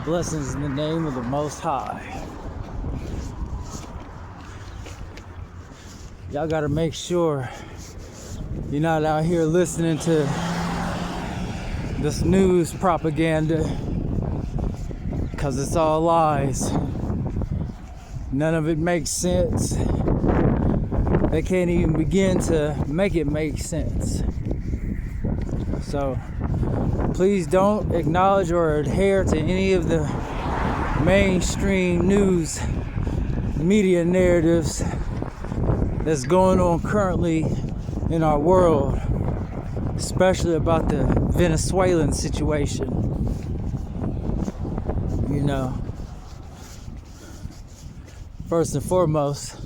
Blessings in the name of the Most High. Y'all gotta make sure you're not out here listening to this news propaganda, because it's all lies. None of it makes sense. They can't even begin to make it make sense. So please don't acknowledge or adhere to any of the mainstream news media narratives that's going on currently in our world, especially about the Venezuelan situation. You know, first and foremost,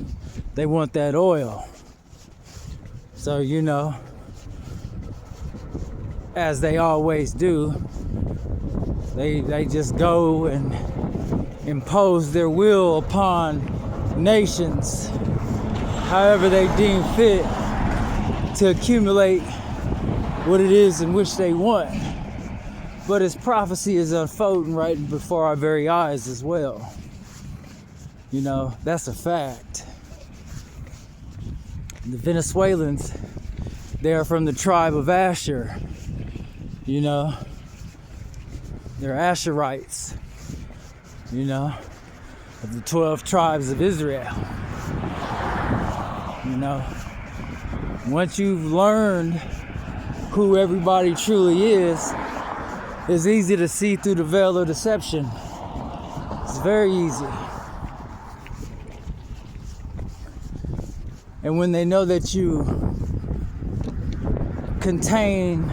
they want that oil. So, you know, as they always do, they just go and impose their will upon nations however they deem fit to accumulate what it is in which they want. But his prophecy is unfolding right before our very eyes as well. You know, that's a fact. The Venezuelans, they are from the tribe of Asher. You know, they're Asherites, you know, of the 12 tribes of Israel. You know, once you've learned who everybody truly is, it's easy to see through the veil of deception. It's very easy. And when they know that you contain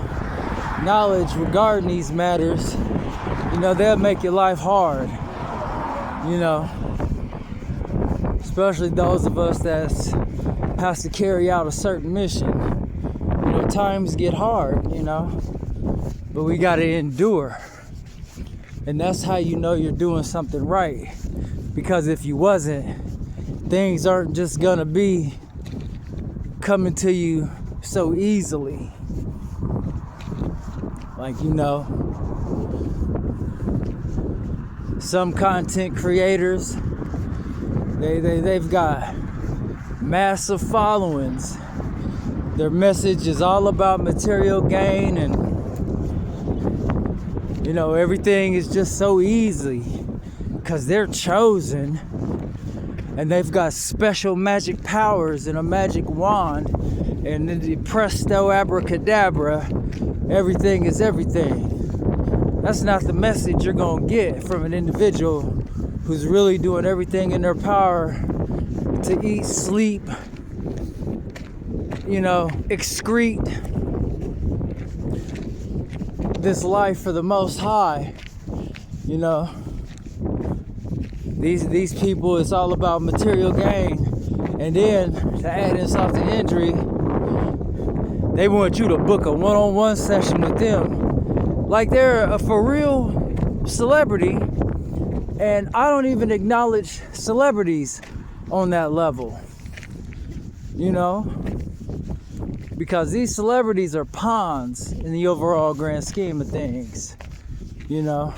knowledge regarding these matters, you know, they'll make your life hard. You know, especially those of us that has to carry out a certain mission. You know, times get hard, you know, but we got to endure. And that's how you know you're doing something right. Because if you wasn't, things aren't just gonna be coming to you so easily. Like, you know, some content creators, they've got massive followings. Their message is all about material gain, and you know, everything is just so easy because they're chosen and they've got special magic powers and a magic wand, and the presto abracadabra, everything is everything. That's not the message you're gonna get from an individual who's really doing everything in their power to eat, sleep, you know, excrete this life for the Most High. You know, these people, it's all about material gain. And then to add insult to injury, they want you to book a one-on-one session with them like they're a for real celebrity. And I don't even acknowledge celebrities on that level, you know, because these celebrities are pawns in the overall grand scheme of things. You know,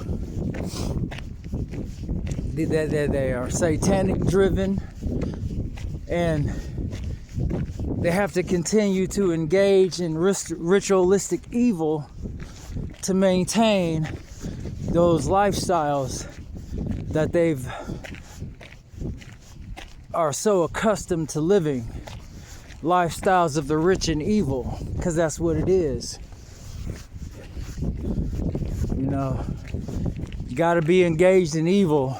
they are satanic driven, and they have to continue to engage in ritualistic evil to maintain those lifestyles that they've are so accustomed to living, lifestyles of the rich and evil, because that's what it is. You know, you got to be engaged in evil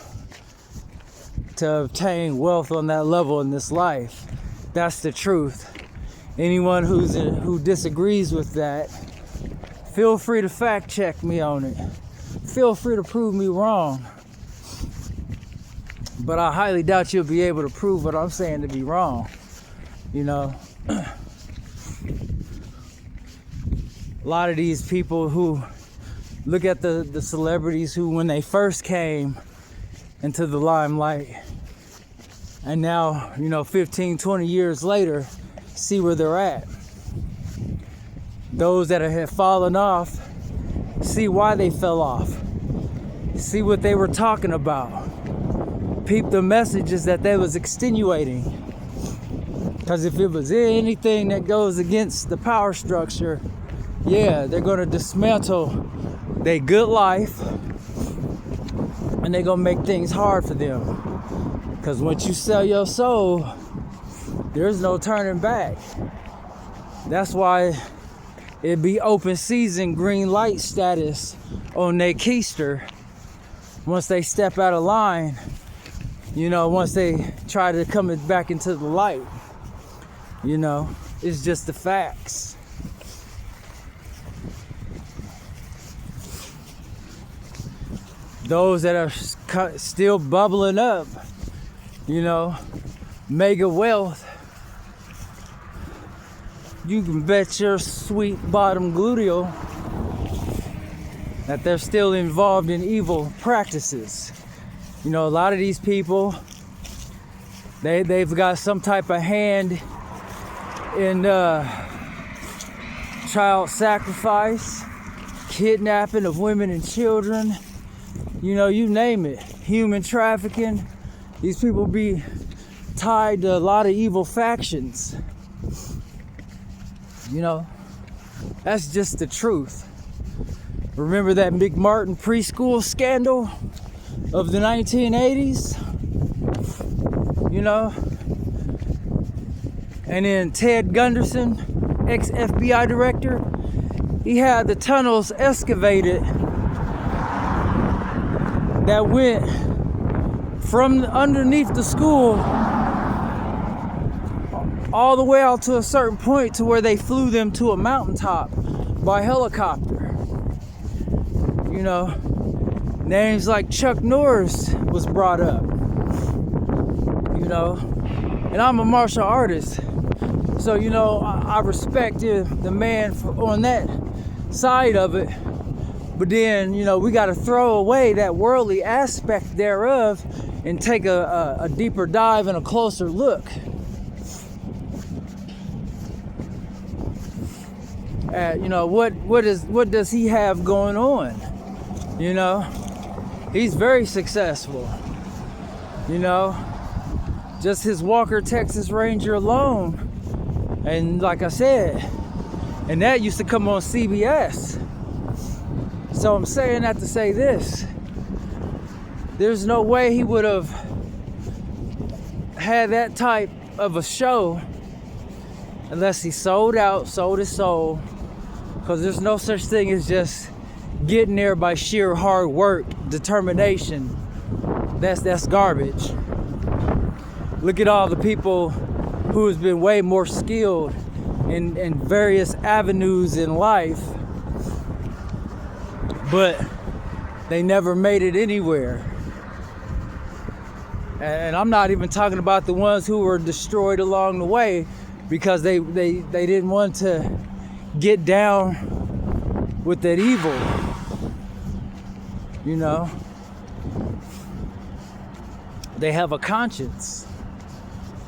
to obtain wealth on that level in this life. That's the truth. Anyone who disagrees with that, feel free to fact check me on it. Feel free to prove me wrong. But I highly doubt you'll be able to prove what I'm saying to be wrong. You know, a lot of these people who look at the celebrities who, when they first came into the limelight, and now, you know, 15, 20 years later, see where they're at. Those that have fallen off, see why they fell off. See what they were talking about. Peep the messages that they was extenuating. Because if it was anything that goes against the power structure, yeah, they're going to dismantle their good life, and they're going to make things hard for them. Because once you sell your soul, there's no turning back. That's why it'd be open season, green light status on their keister once they step out of line, you know, once they try to come back into the light. You know, it's just the facts. Those that are still bubbling up, you know, mega wealth, you can bet your sweet bottom gluteal that they're still involved in evil practices. You know, a lot of these people, they've got some type of hand in child sacrifice, kidnapping of women and children, you know, you name it, human trafficking. These people be tied to a lot of evil factions. You know, that's just the truth. Remember that McMartin preschool scandal of the 1980s? You know? And then Ted Gunderson, ex-FBI director, he had the tunnels excavated that went from underneath the school all the way out to a certain point to where they flew them to a mountaintop by helicopter. You know, names like Chuck Norris was brought up. You know, and I'm a martial artist. So, you know, I respect the man on that side of it. But then, you know, we got to throw away that worldly aspect thereof and take a deeper dive and a closer look at, you know, what does he have going on? You know, he's very successful. You know, just his Walker Texas Ranger alone. And like I said, and that used to come on CBS. So I'm saying that to say this. There's no way he would have had that type of a show unless he sold his soul. Because there's no such thing as just getting there by sheer hard work, determination. That's garbage. Look at all the people who has been way more skilled in various avenues in life, but they never made it anywhere. And I'm not even talking about the ones who were destroyed along the way because they didn't want to get down with that evil. You know, they have a conscience.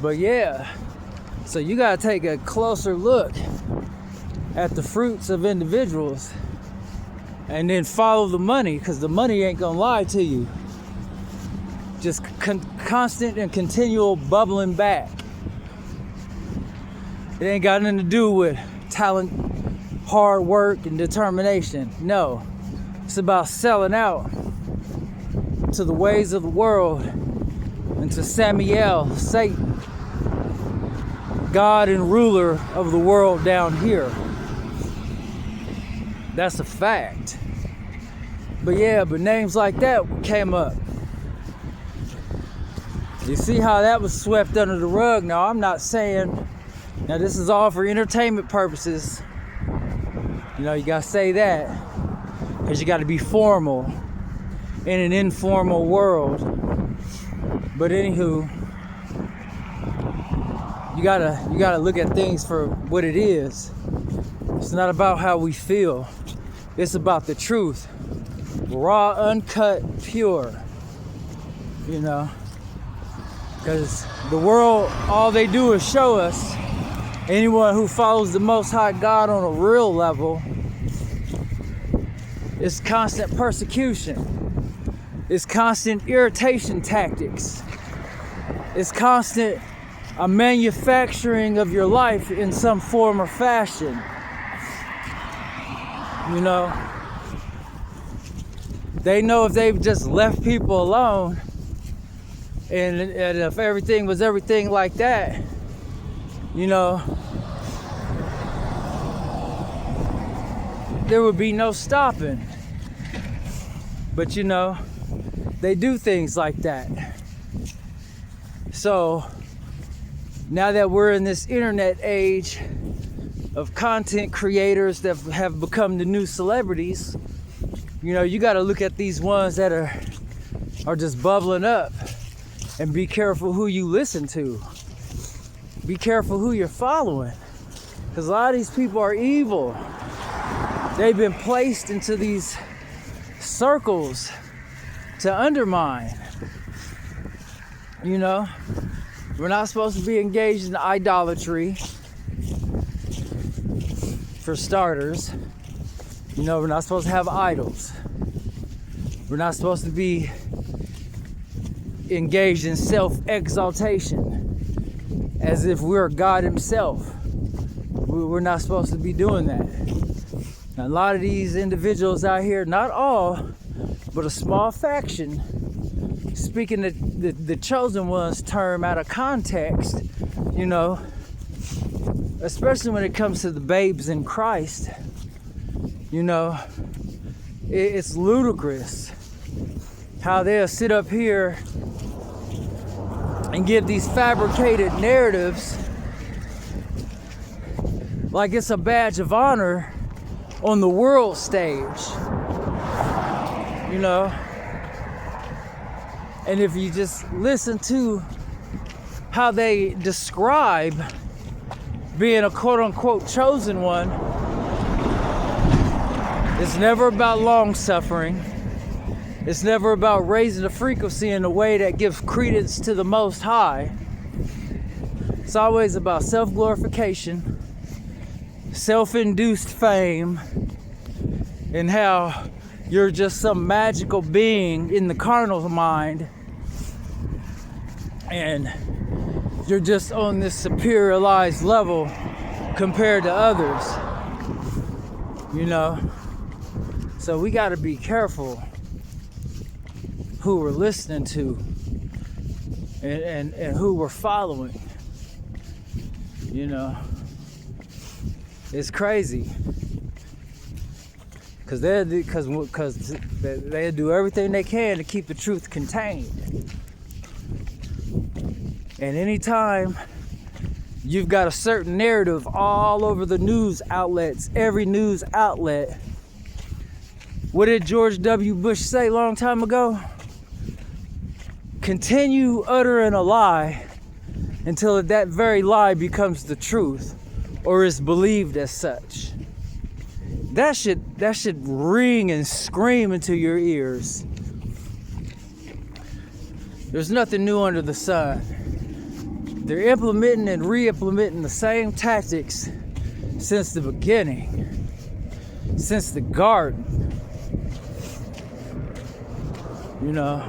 But yeah, so you gotta take a closer look at the fruits of individuals and then follow the money, because the money ain't gonna lie to you. Just constant and continual bubbling back. It ain't got nothing to do with talent, hard work, and determination. No, it's about selling out to the ways of the world and to Samael, Satan, God and ruler of the world down here. That's a fact. But yeah, but names like that came up. You see how that was swept under the rug? Now, I'm not saying, now this is all for entertainment purposes. You know, you gotta say that, because you gotta be formal in an informal world. But anywho, you gotta look at things for what it is. It's not about how we feel. It's about the truth. Raw, uncut, pure. You know? Because the world, all they do is show us anyone who follows the Most High God on a real level is constant persecution. It's constant irritation tactics. It's constant a manufacturing of your life in some form or fashion. You know, they know if they've just left people alone, and if everything was everything like that, you know, there would be no stopping. But you know, they do things like that. So now that we're in this internet age of content creators that have become the new celebrities, you know, you got to look at these ones that are just bubbling up, and be careful who you listen to. Be careful who you're following, because a lot of these people are evil. They've been placed into these circles to undermine. You know, we're not supposed to be engaged in idolatry, for starters. You know, we're not supposed to have idols. We're not supposed to be engaged in self-exaltation as if we're God himself. We're not supposed to be doing that. Now, a lot of these individuals out here, not all, but a small faction, speaking the chosen ones term out of context, you know, especially when it comes to the babes in Christ. You know, it's ludicrous how they'll sit up here and give these fabricated narratives like it's a badge of honor on the world stage. You know, and if you just listen to how they describe being a quote-unquote chosen one, it's never about long suffering. It's never about raising the frequency in a way that gives credence to the Most High. It's always about self-glorification, self-induced fame, and how you're just some magical being in the carnal mind, and you're just on this superiorized level compared to others. You know? So we got to be careful who we're listening to and who we're following. You know, it's crazy because they do everything they can to keep the truth contained. And anytime you've got a certain narrative all over the news outlets, every news outlet. What did George W. Bush say a long time ago? Continue uttering a lie until that very lie becomes the truth or is believed as such. That should ring and scream into your ears. There's nothing new under the sun. They're implementing and re-implementing the same tactics since the beginning, since the garden. You know,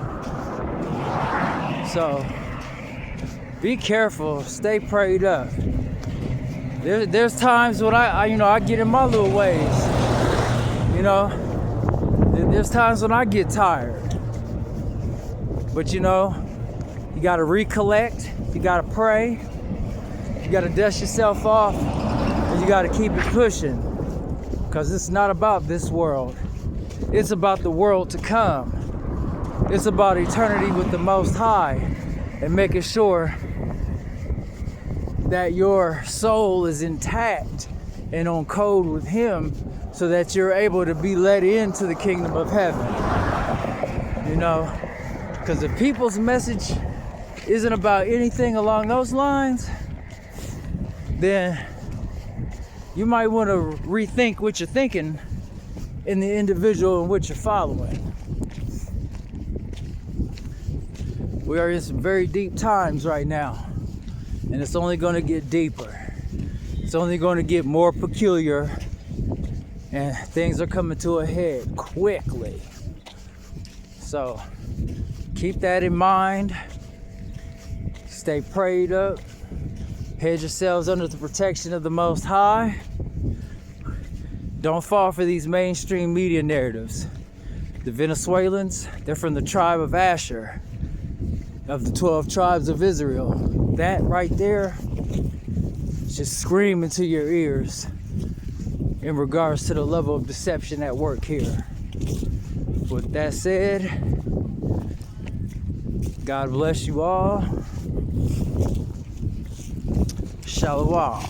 so be careful, stay prayed up. There's times when I get in my little ways. You know, there's times when I get tired. But you know, you gotta recollect, you gotta pray, you gotta dust yourself off, and you gotta keep it pushing. Because it's not about this world. It's about the world to come. It's about eternity with the Most High and making sure that your soul is intact and on code with Him so that you're able to be led into the kingdom of heaven. You know, because if people's message isn't about anything along those lines, then you might want to rethink what you're thinking in the individual in which you're following. We are in some very deep times right now, and it's only going to get deeper. It's only going to get more peculiar, and things are coming to a head quickly. So keep that in mind. Stay prayed up. Hedge yourselves under the protection of the Most High. Don't fall for these mainstream media narratives. The Venezuelans, they're from the tribe of Asher, of the 12 tribes of Israel. That right there should scream into your ears in regards to the level of deception at work here. With that said, God bless you all. Shalom.